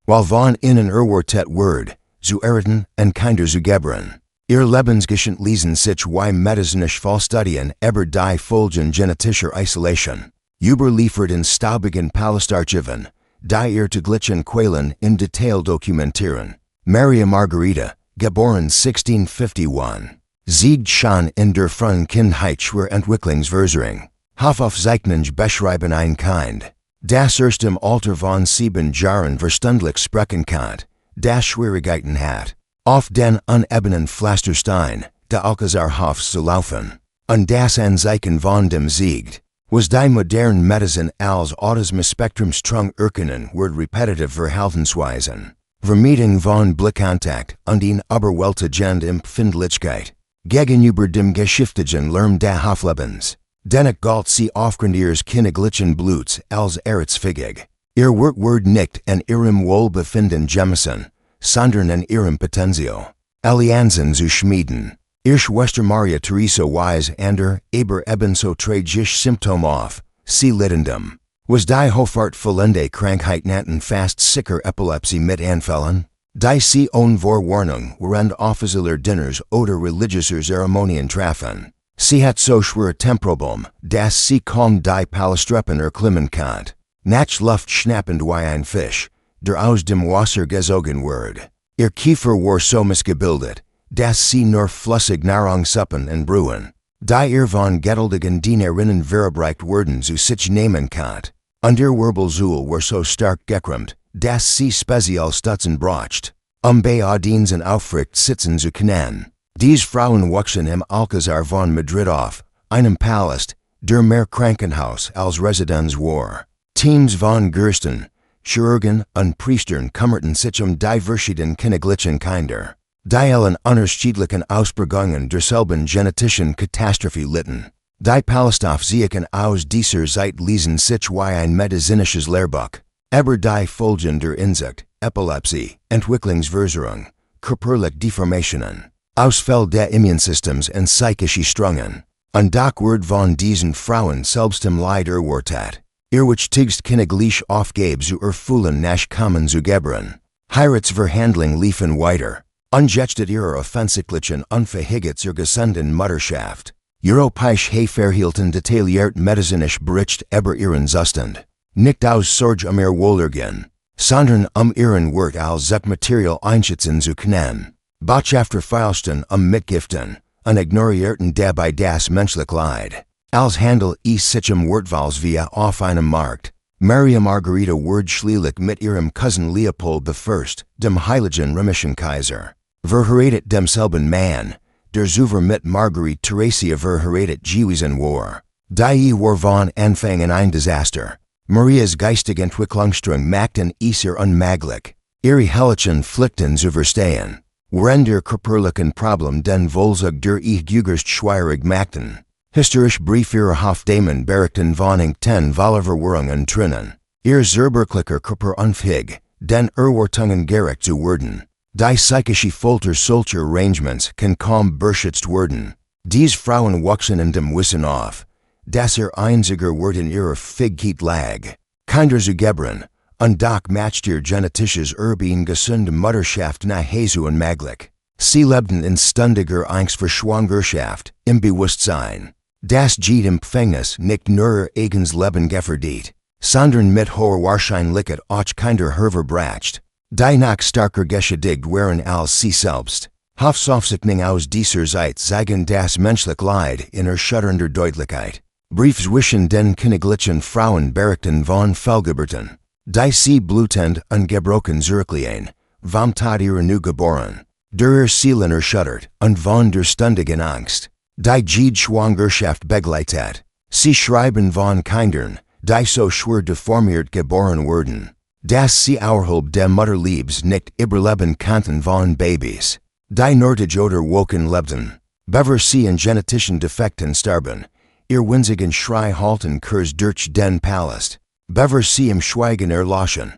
while von innen erwartet Word, zu Heiraten und Kinder zu gebären. Ihr Lebensgeschichte lesen sich wie medizinisch Fallstudien über die Folgen genetischer Isolation. Überliefert in staubigen Palastarchiven, die ihr täglichen Quellen in Detail dokumentieren. Maria Margarita, geboren 1651, siegt schon in der frühen Kindheit schwer Entwicklungsverzögerung. Hofaufzeichnung beschreiben ein Kind, das erst im Alter von 7 Jahren verstandlich sprechen kann, das Schwierigkeiten hat, auf den unebenen Pflasterstein, der Alcazarhofs zu laufen, und das Anzeichen von dem siegt, was die moderne Medizin als Autismus-Spektrumstrang erkennen wird repetitive Verhaltensweisen, Vermeidung von Blickkontakt und in überwältigend Empfindlichkeit, gegenüber dem giftigen Lärm des Hoflebens. Dennoch galt sie aufgrund ihres königlichen Bluts als erzwungene. Ihr wird nicht in ihrem Wohlbefinden gemessen, sondern in ihrem Potenzio. Allianzen zu schmieden. Ihr Schwester Maria Theresa Wise ander aber ebenso tragisch Symptom auf, sie littendem. Was die hochfartvollende Krankheit nannten fast sicher Epilepsie mit Anfällen? Die sie ohne Vorwarnung während offizieller Dinners oder religiöser Zeremonien trafen. Sie hat so schwer Temprobum, dass sie kaum die Palastreppen erklimmen kann. Nach Luft schnappend wie ein Fisch, der aus dem Wasser gezogen wird. Ihr Kiefer war so missgebildet, dass sie nur flüssig Nahrung suppen und brühen. Die ihr von geduldigen Dienerinnen verabreicht werden zu sich nehmen kann. Und ihr Wirbelsäule war so stark gekrümmt, dass sie speziell Stutzen braucht, bei Audienzen aufrecht sitzen zu können. Diese Frauen wuchsen im Alcazar von Madrid auf, einem Palast, der mehr Krankenhaus als Residenz war. Teams von Gersten, Chirurgen und Priestern kümmerten sich die verschiedenen königlichen Kinder, die allen unterschiedlichen Ausprägungen derselben genetischen Katastrophe litten. Die Palastaufsehen aus dieser Zeit lesen sich wie ein medizinisches Lehrbuch, aber die Folgen der Inzucht, Epilepsie, Entwicklungsverzögerung, körperliche Deformationen, Ausfall des Immunsystems und psychische Störungen, und doch wird von diesen Frauen selbst im Leid erwartet. Ihr wichtigst königlich Aufgabe zu erfüllen Nachkommen zu gebären. Heiratsverhandlungen liefen weiter, ungeachtet ihrer offensichtlichen Unfähigkeit zur gesunden Mutterschaft. Europäisch verhielten detailliert medizinisch Bericht über ihren Zustand. Nicht aus Sorge ihr Wohlergehen, sondern ihren Wert als Sachmaterial einschätzen zu können. Botschafter feilsten Mitgiften, und ignorierten dabei das menschliche Leid. Als Handel es sich Wortwahls via auf einem Markt. Maria Margarita wird schließlich mit ihrem Cousin Leopold I, dem Heiligen Römischen Kaiser, verheiratet demselben Mann, der Zuver mit Marguerite Theresia verheiratet gewesen war. Die war von Anfang ein Desaster. Marias geistige Entwicklungsstörung machten es ihr unmöglich, ihre hellichen Pflichten zu verstehen. Während der körperlichen Problem den Wohlzug der Jügerst schwierig machten. Historisch Brief ihrer Hofdamen berichten von ten Verwirrungen drinnen. Ihr zerberklicker Körper unfähig, den Erwartungen gerecht zu werden. Die psychische Folter solcher Arrangements kann kaum beschützt werden. Diese Frauen wuchsen in dem Wissen auf, dass ihr einziger Wert in ihrer Fähigkeit lag, Kinder zu gebären, und doch macht ihr genetisches Erbe gesunde Mutterschaft nahezu unmöglich. Sie lebten in ständiger Angst vor Schwangerschaft, im Bewusstsein, dass die Empfängnis nicht nur ihr eigenes Leben gefährdet, sondern mit hoher Wahrscheinlichkeit auch Kinder hervorbracht, die noch stärker geschädigt waren als sie selbst. Hofsaufzeichnungen aus dieser Zeit zeigen das menschliche Leid in erschütternder Deutlichkeit. Briefswischen den Königlichen Frauen berichten von Fehlgeburten. Die sie blutend ungebrochen zurücklehnen, vom Tod ihrer nu geboren. Der Seelen erschüttert, und von der ständigen Angst. Die jede Schwangerschaft begleitet. Sie schreiben von Kindern, die so schwer deformiert geboren wurden, dass sie außerhalb der Mutterliebs nicht überleben konnten von Babys. Die nötig oder woken lebten, bever sie in genetischen Defekten starben, ihr winzigen Schrei halten kurz durch den Palast, bever sie im Schweigen erloschen.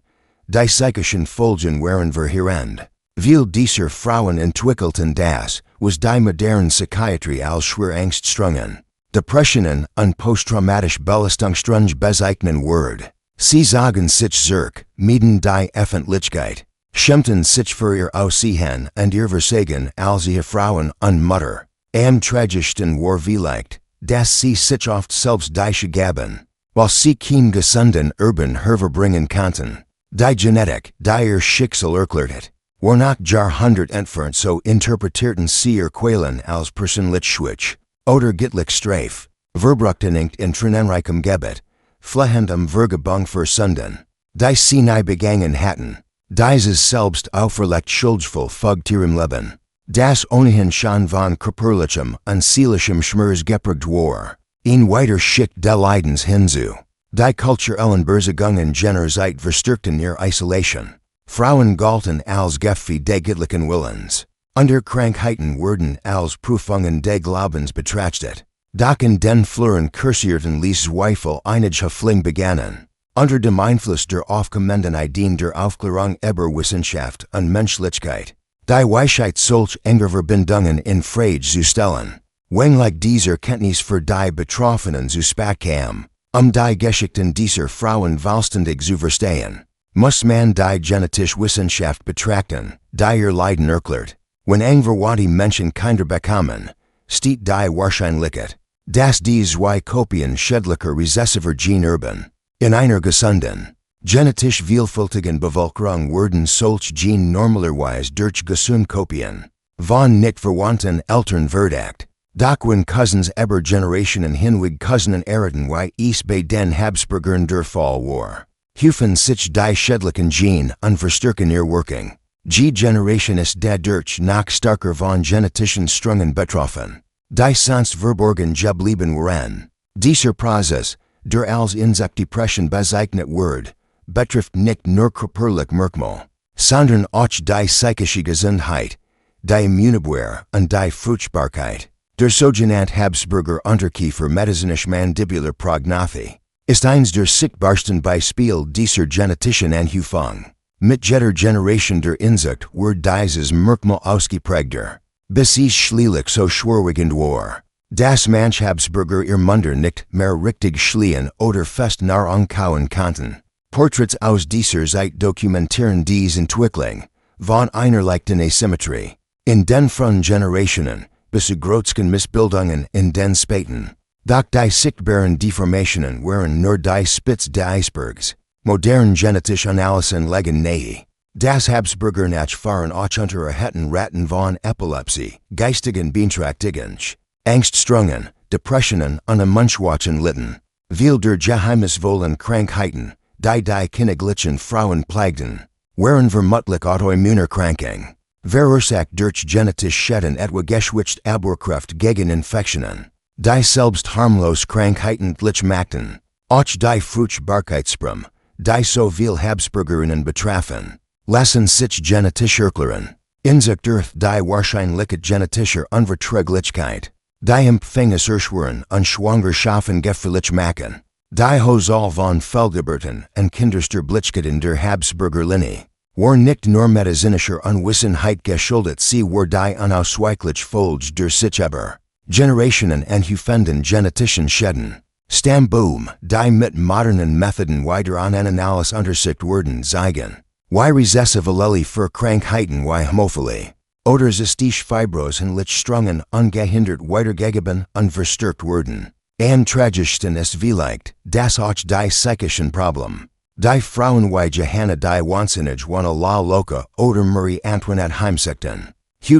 Die psychischen Folgen waren verheerend. Viel dieser Frauen entwickelten das, was die moderne Psychiatrie als schwer Angststörungen, Depressionen und posttraumatische Belastungsstörungen bezeichnen wird. Sie sagen sich zurück, mieden die Öffentlichkeit, schämten sich für ihr Aussehen und ihr Versagen als ihre Frauen und Mutter. Am tragischsten war vielleicht, dass sie sich oft selbst die gaben, weil sie kein gesunden Urban hervorbringen konnten. Die Genetik, die ihr Schicksal erklärte, war nach Jahrhundert entfernt, so interpretierten sie ihr Quellen als persönlich schwach oder gittlich streif, verbruchten nicht in tränenreichem Gebet, flehend Vergebung für Sünden, die sie nie begangen hatten, dieses selbst auferlegt schuldvoll folgt ihrem Leben, das ohnehin schon von körperlichem und seelischem Schmerz geprägt war, ein weiter Schicht der Leidens hinzu. Die kulturellen Berzugungen jener Zeit verstärkten ihre Isolation. Frauen galten als Gefäße des göttlichen Willens. Unter Krankheiten wurden als Prüfungen des Glaubens betrachtet. Doch in den Fluren kursierten ließ Zweifel einige Fling begannen. Unter dem Einfluss der aufkommenden Ideen der Aufklärung über Wissenschaft und Menschlichkeit. Die Weisheit solch enger Verbindungen in Frage zu stellen. Wenngleich dieser Kenntnis für die Betroffenen zu spät kam, die Geschichten dieser Frauen vollständig zu verstehen, muss man die genetische Wissenschaft betrachten, die ihr Leiden erklärt. Wenn angverwandte Menschen Kinder bekommen, steht die Wahrscheinlichkeit, dass die zwei Kopien schädlicher recessiver Gene erben. In einer gesunden, genetisch vielfältigen Bevölkerung werden solche Gene normalerweise durch gesunde Kopien von nicht verwandten Eltern verdeckt. Doch wenn Cousins über Generationen hinweg Cousinen erraten wie es bei den Habsburgern der Fall war, häufen sich die schädlichen Gene und verstärken ihr Wirken. Die Generation ist dadurch noch stärker von genetischen Strungen betroffen, die sonst verborgen geblieben waren. Dieser Prozess, der als Inzuchtdepression bezeichnet wird, betrifft nicht nur körperliche Merkmal, sondern auch die psychische Gesundheit, die Immunabwehr und die Fruchtbarkeit. Der sogenannte Habsburger Unterkiefer medizinisch-mandibular Prognathe ist eins der sichtbarsten Beispiele dieser genetischen Anhäufung. Mit jeder Generation der Inzucht wird dieses Merkmal ausgeprägter, bis es schließlich so schwerwiegend war, dass manche Habsburger ihr Munder nicht mehr richtig schließen oder fest nach ankauen konnten. Portraits aus dieser Zeit dokumentieren diese Entwicklung von einer leichten Asymmetrie in den frühen Generationen bis zu grotesken Missbildungen in den späten. Doch die sichtbaren Deformationen waren nur die Spitze des Eisbergs. Modern genetische Analysen legen nahe, das Habsburger Nachfahren auch unter Ratten von Epilepsie, geistigen Beeinträchtigungen, Angststörungen, Depressionen und Munchwachen litten. Viel der geheimnisvollen Krankheiten, die Königlichen Frauen prägten, waren vermutlich Autoimmunerkrankungen. Verursacht durch genetisch Schäden etwa geschwächt Abwehrkraft gegen Infektionen. Die selbst harmlos Krankheitlich machten, auch die Fruchtbarkeitssprung, die so viel Habsburgerinnen betrafen, lassen sich genetisch erklären. Inzucht durch die wahrscheinliche genetische Unverträglichkeit, die Empfängniserschweren und Schwangerschaften gefährlich machen, die Zahl von Fehlgeburten und Kindersterblichkeiten der Habsburger Linie, war nicht nur medizinischer Unwissenheit geschuldet, sie war die unausweichliche Folge der sich über Generationen anhäufenden genetischen Schäden. Stammbaum, die mit modernen Methoden weiter an Analyse untersucht wurden, zeigen, wie recessive Allele für Krankheiten wie Hämophilie oder cystische Fibrosen Strungen ungehindert weitergegeben und verstärkt wurden. Am tragischsten ist vielleicht, dass auch die psychischen Probleme, die Frauen wie Johanna die Wahnsinnig von la Loca oder Marie Antoinette heimsuchten,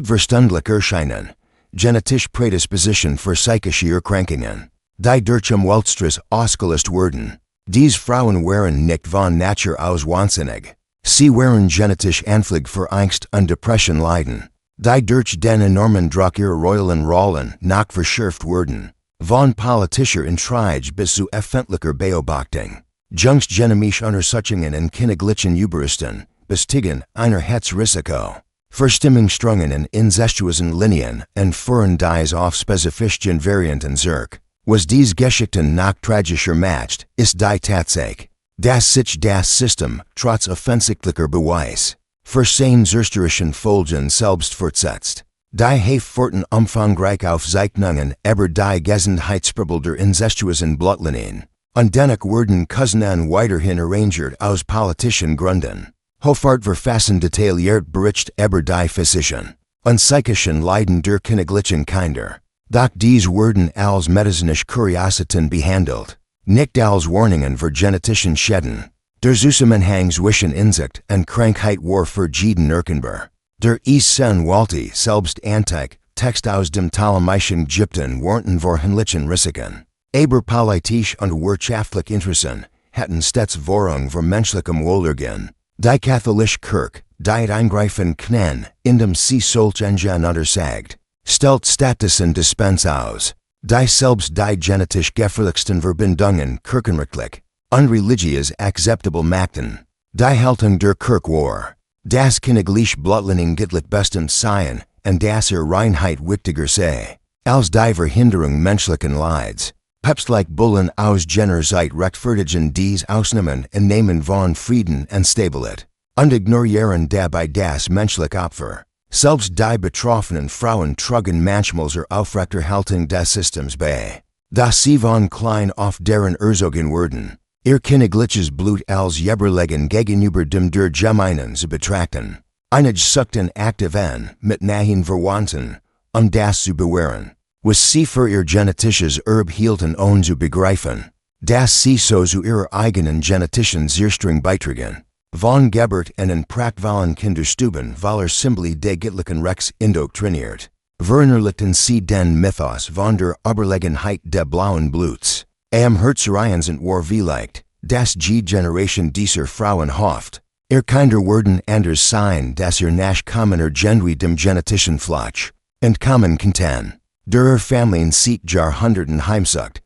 verstandlich erscheinen, genetisch Prädisposition für psychische Erkrankungen. Die Durchum Weltstris Ausgelist Werden. Dies Frauen wären nicht von Natur aus wahnsinnig. Sie wären genetisch anfällig für Angst und Depression leiden. Die durch den enormen Druck ihrer royalen Rollen nach verschärft werden. Von politischer Intrige bis zu öffentlicher Beobachtung. Jungs genemisch Untersuchungen und Kinderlichen Überristen, bestiegen Einheitsrisiko. Verstimmungsstrungen in incestuösen Linien und führen dies auf spezifischen Varianten zurück. Was dies Geschichten nach tragischer Macht, ist die Tatsache, dass sich das System, trotz offensichtlicher Beweis, für sein zerstörerischen Folgen selbst fortsetzt. Die Hefforten umfangreich Aufzeichnungen über die Gesundheitsprobleme der incestuösen Blutlinien, und dennoch werden Cousinen weiterhin arrangiert aus politischen Gründen. Hoffart verfassen detailliert Bericht über die physischen und psychischen Leiden der Kinderlichen Kinder. Doch dies werden als medizinische Kuriositäten behandelt, nicht als Warnungen für genetischen Schäden. Der Zusammenhang zwischen Inzucht und Krankheit war für jeden erkennbar. Der Sen Walti selbst antik, Text aus dem Ptolemischen Ägypten warnten vor himmlischen Risiken. Aber politisch und wirtschaftlich Interessen hatten stets Vorrang vor menschlichem Wohlergehen. Die katholische Kirche, die Eingreifen Knen, in dem sie solch Engine untersagt, stellt Statusen Dispens aus. Die selbst die genetisch gefährlichsten Verbindungen kirchenrechtlich, unreligiös akzeptabel machten. Die Haltung der Kirche war, das Königliche Blutlinien gittlich bestimmt seien, und das Reinheit wichtiger sei, als die Verhinderung menschlichen Leids. Päpstliche Bullen aus jener Zeit rechtfertigen dies Ausnahmen im Namen von Frieden und Stabilität, und ignorieren dabei das menschliche Opfer. Selbst die betroffenen Frauen trugen manchmal zur Aufrechterhaltung des Systems bei. Das sie von klein auf deren erzogen werden, ihr königliches Blut als Jeberlegen gegenüber dem der Gemeinen zu betrachten. Einige suchten aktiv an, mit nahen Verwandten, das zu bewähren. Was sie für ihr genetisches Erbe hielten ohne zu begreifen, dass sie so zu ihrer eigenen genetischen Zerstörung beitrugen. Von Gebert en prachtvollen Kinderstuben weil simply de gittlichen Rex indoktriniert. Verinnerlichten sie den Mythos von der Überlegenheit des blauen Bluts. Am Herzreihen sind war vielleicht, dass die Generation dieser Frauen hofft. Ihr Kinder werden anders sein, dass ihr Nachkommen Gendui dem genetischen Fleisch entkommen könnten. Der Familien sieht Jahrhunderten heimsucht.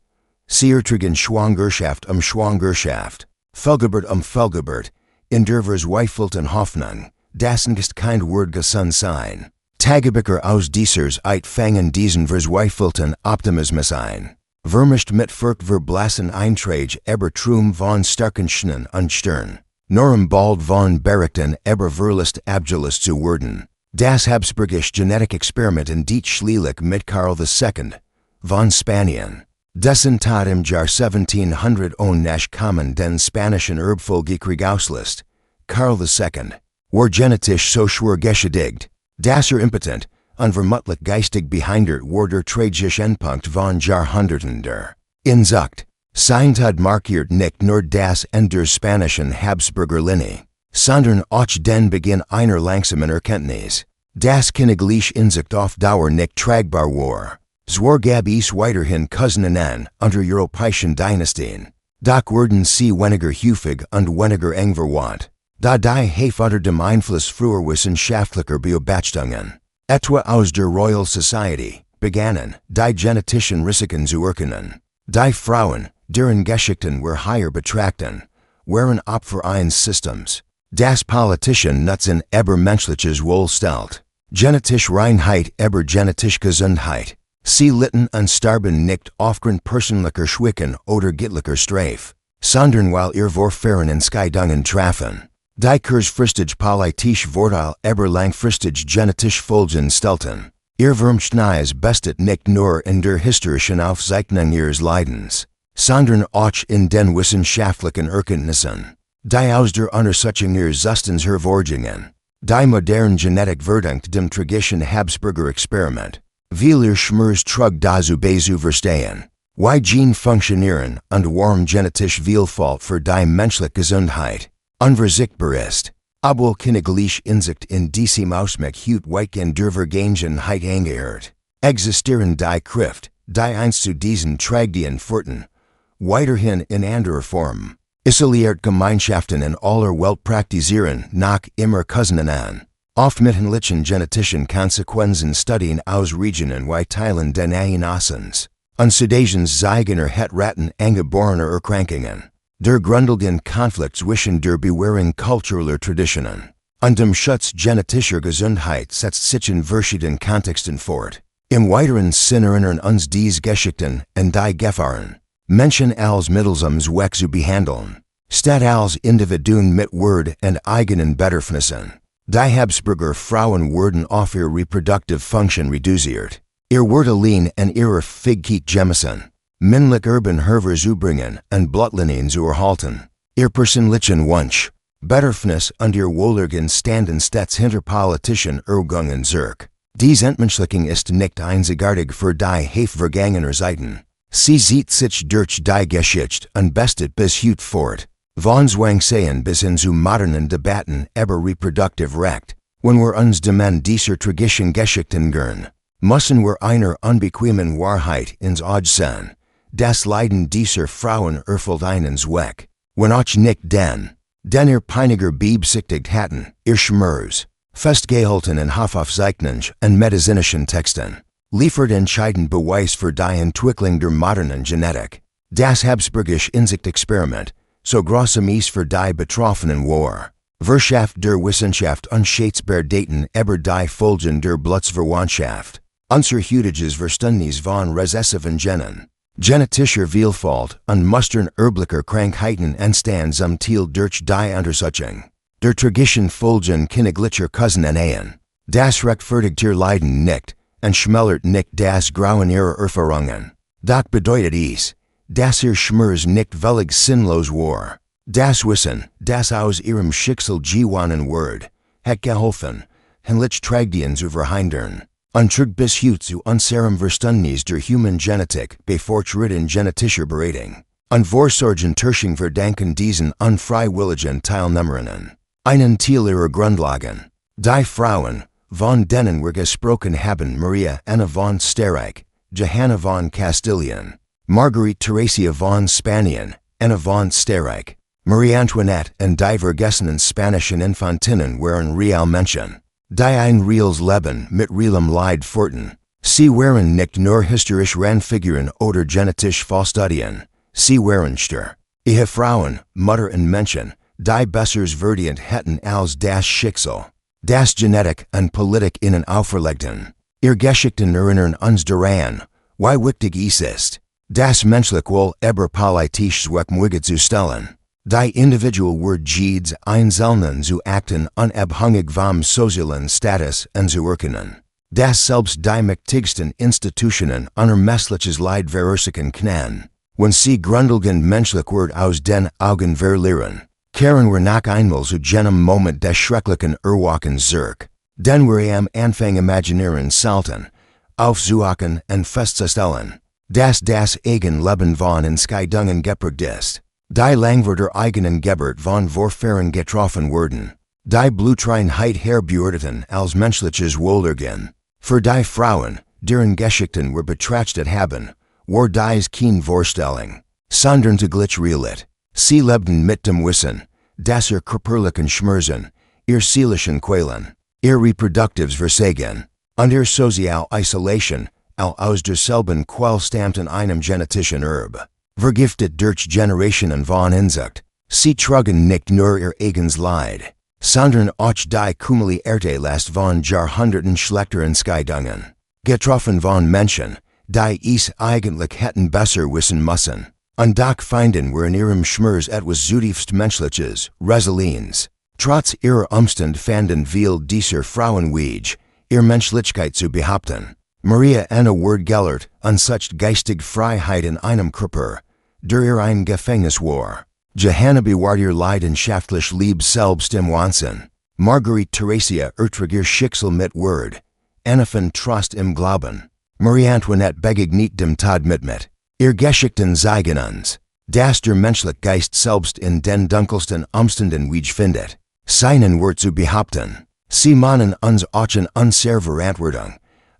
Sie erträgen Schwangerschaft Schwangerschaft, Fehlgeburt Fehlgeburt, in der verzweifelten Hoffnung, dass nicht kein Wort gesund sein. Tagebücher aus diesers Eit fangen diesen verzweifelten Optimismus ein. Vermischt mit verblassen Eintrag über Trum von starken Schnen und Stern. Nur bald von Berichten über Verlust abgelöst zu werden. Das Habsburgische Genetikexperiment in die Schlielich mit Karl II. Von Spanien. Dessen Tat im Jahr 1700 Nachkommen den spanischen Erbfolgekrieg auslöst. Karl II. War genetisch so schwer geschädigt, dass impotent und vermutlich geistig behindert war der tragische Endpunkt von Jahrhunderten der Inzucht. Sein Tod markiert nicht nur das Ende der spanischen Habsburger Linie, sondern auch den Beginn einer langsamen Erkenntnis, dass Königliche Inzucht auf Dauer nicht tragbar war. Zwar gab es weiterhin Cousinen unter europäischen Dynastien, doch wurden sie weniger häufig und weniger eng verwandt, da die Hef unter dem Einfluss früher wissenschaftlicher Beobachtungen, etwa aus der Royal Society, begannen, die genetischen Risiken zu erkennen. Die Frauen, deren Geschichten wir hier betrachten, waren Opfer eines Systems, das Politischen nutzen über menschliches Wohl stellt. Genetische Reinheit über genetische Gesundheit. Sie litten und starben nicht aufgrund persönlicher Schwächen oder gittlicher Strafe, sondern weil ihr Vorfahren in Scheidungen trafen. Die kurzfristig politische Vorteil über langfristig genetische Folgen stellten. Ihr Vermächtnis bestet nicht nur in der historischen Aufzeichnung ihres Leidens, sondern auch in den wissenschaftlichen Erkenntnissen, die aus der Untersuchung ihres Zuständs hervorgingen. Die moderne Genetik verdankt dem tragischen Habsburger Experiment. Weil ihr Schmerz trug dazu zu verstehen, wie Gene funktionieren und warum genetisch Vielfalt für die menschliche Gesundheit unverzichtbar ist. Obwohl Königliche Inzucht in diesem Ausmaß heute weit in der Vergangenheit angehört, existieren die Kraft, die einst zu diesen Tragedien führten, weiterhin in anderer Form. Isoliert Gemeinschaften in aller Welt praktizieren nach immer Cousinen an. Oft mit hinlichen genetischen Konsequenzen studien aus Regionen wie Teilen den Nassens. Und Sudagens zeigener Heiraten angeborener Erkrankungen. Der grundlegende Konflikt zwischen der Bewährung kultureller Traditionen und dem Schutz genetischer Gesundheit setzt sich in verschiedenen Kontexten fort. Im weiteren Sinne erinnern uns dies Geschichten und die Gefahren, Menschen als Mittelsamen Zweck zu behandeln, statt als Individuen mit Wert und eigenen Bedürfnissen. Die Habsburger Frauen wurden auf ihre reproductive Funktion reduziert. Ihr wurde allein und ihre Fähigkeit gemessen, männlich Urban Herver zu bringen und Blutlinien zu erhalten. Ihr persönlichen Wunsch, Bedürfnis und ihr Wohlergehen standen stets hinter politischen Erwägungen zurück. Dies Entmenschlichung ist nicht einzigartig für die vergangener Zeiten. Sie zieht sich durch die Geschichte und besteht bis heute fort. Von Zwangsein bis hin zu modernen Debatten über reproductive Recht. Wenn wir uns dem dieser tragischen Geschichten gern, müssen wir einer unbequemen Wahrheit ins Auge sehen. Das Leiden dieser Frauen erfüllt einen Zweck. Wenn auch nicht denn ihr peiniger beabsichtigt hatten, ihr Schmers, festgehalten in Hofaufzeichnungen und medizinischen Texten, liefert entscheidend Beweis für die Entwicklung der modernen Genetik. Das Habsburgische Inzuchtexperiment, so große Mies für die Betroffenen war, Wirtschaft der Wissenschaft unschätzbar Daten über die Folgen der Blutsverwandtschaft, unser heutiges Verständnis von rezessiven Genen, genetischer Vielfalt und mustern erblicher Krankheiten entstanden zum Teil durch die Untersuchung der tragischen Folgen kinderlicher Cousinen ein. Das rechtfertigt ihr Leiden nicht und schmälert nicht das Grauen ihrer Erfahrungen. Doch bedeutet es, dass ihr Schmerz nicht völlig sinnlos war. Das Wissen, das aus ihrem Schicksal gewonnen wird, hat geholfen, hinliche Tragedien zu verhindern. Und trägt bis heute zu unserem Verständnis der Human Genetik bei fortschrittlicher genetischer Beratung. Und Vorsorgen Tersching verdanken diesen unfreiwilligen Teilnehmerinnen einen Teil ihrer Grundlagen. Die Frauen, von denen wir gesprochen haben, Maria Anna von Sterreich, Johanna von Kastilien, Marguerite Theresia von Spanien, Anna von Sterreich, Marie Antoinette und die vergessenen spanischen Infantinnen waren real Menschen, die ein reales Leben mit realem Leid führten. Sie waren nicht nur historisch Randfiguren oder genetisch Fallstudien, sie waren ihre Frauen, Mutter und Menschen, die besseres verdient hätten als das Schicksal, das Genetik und Politik ihnen auferlegten. Ihr Geschichten erinnern uns daran, wie wichtig es ist, das menschlich Wohl über politisch Zweck zu stellen. Die individual wird jedes Einzelnen zu achten unabhängig vom sozialen Status und zu erkennen. Das selbst die mächtigsten Institutionen unermessliches Leid verursachen kann, wenn sie grundlegend menschlich wird aus den Augen verlieren. Kehren wir noch einmal zu jenem Moment des schrecklichen Erwachens zurück, den wir am Anfang imaginieren sollten, aufzuachten und festzustellen, dass das Eigenleben von Entscheidungen geprägt ist, die langwierter eigenen Geburt von Vorfahren getroffen wurden, die Blutreinheit herbeurteten als menschliches Wohlergehen. Für die Frauen, deren Geschichten wir betrachtet haben, war dies keine Vorstellung, sondern zugleich Realität. Sie lebten mit dem Wissen, dass ihr körperlichen Schmerzen, ihr seelischen Quälen, ihr reproduktives Versagen und ihr soziale Isolation aus derselben Qual stammten einem genetischen Erbe. Vergiftet durch Generationen von Inzucht, sie trugen nicht nur ihr eigenes Leid, sondern auch die kumulierte Last von Jahrhunderten schlechter Entscheidungen, getroffen von Menschen, die es eigentlich hätten besser wissen müssen. Und doch finden wir in ihrem Schmerz etwas zutiefst Menschliches, Resilienz. Trotz ihrer Umstand fanden viel dieser Frauen Weg, ihr Menschlichkeit zu behaupten. Maria Anna wird gelehrt und such geistig Freiheit in einem Körper, der ihr ein Gefängnis war. Johanna bewahrt ihr leidenschaftlich Lieb selbst im Wahnsinn. Marguerite Theresia erträgt ihr Schicksal mit Word. Anna von Trost im Glauben. Marie Antoinette begegnet dem Tod mit. Ihr Geschichten zeigen uns, dass der menschliche Geist selbst in den dunkelsten Umständen Weg findet. Seinen Wort zu behaupten. Sie mahnen uns auch in unserer Verantwortung,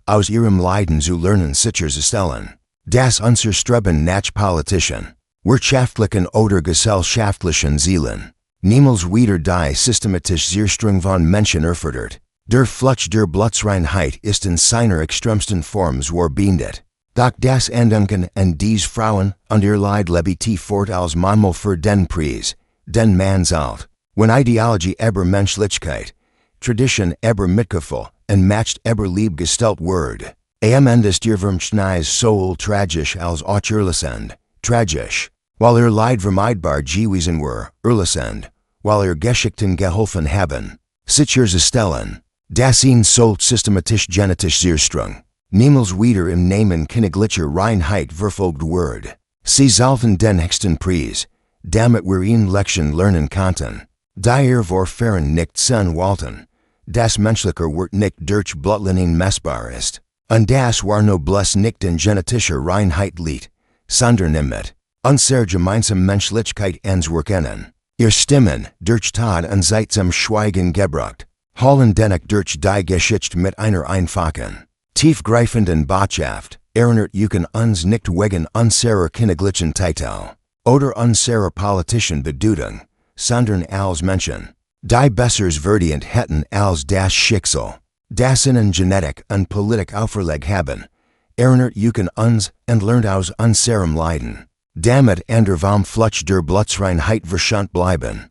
aus ihrem Leiden zu lernen sicherzustellen. Das unser Streben nach Politischen, wirtschaftlichen oder gesellschaftlichen Zielen. Niemals wieder die systematische Zerstörung von Menschen erfordert. Der Fluch der Blutsreinheit ist in seiner extremsten Form beendet. Doch das Andenken an diese Frauen und ihr Leid lebt fort als manchmal für den Preis, den man zahlt. Wenn Ideologie über Menschlichkeit, Tradition über Mitgefühl und Macht über Liebe gestellt wird, am Ende ist ihr Vermächtnis sowohl tragisch als auch erlösend. Tragisch, weil ihr Leid vermeidbar gewesen war, erlösend, weil ihr Geschichten geholfen haben, sich zu stellen. Das ihn sollt systematisch genetisch Zerstrung. Niemals wieder im Namen königlicher Reinheit verfolgt wird. Sie zahlen den höchsten Preis, damit wir ihn Lection lernen konnten. Daher vorfahren nicht sen walten. Das Menschliche wird nicht durch Blutlinien messbar ist. Und das war no bloß nicht in genetischer Reinheit liegt, sondern mit unser gemeinsam Menschlichkeit anzuerkennen. Ihr Stimmen, durch Tat und seitem Schweigen gebracht, hallen dennoch durch die Geschichte mit einer einfachen, tiefgreifenden Botschaft, erinnert uns nicht wegen unserer königlichen Titel oder unserer politischen Bedeutung, sondern als Menschen, die besseres verdient hätten als das Schicksal, das ihnen Genetik und Politik auferlegt haben, erinnert uns und lernt aus unserem Leiden. Damit und vom Fluch der Blutsreinheit verschont bleiben.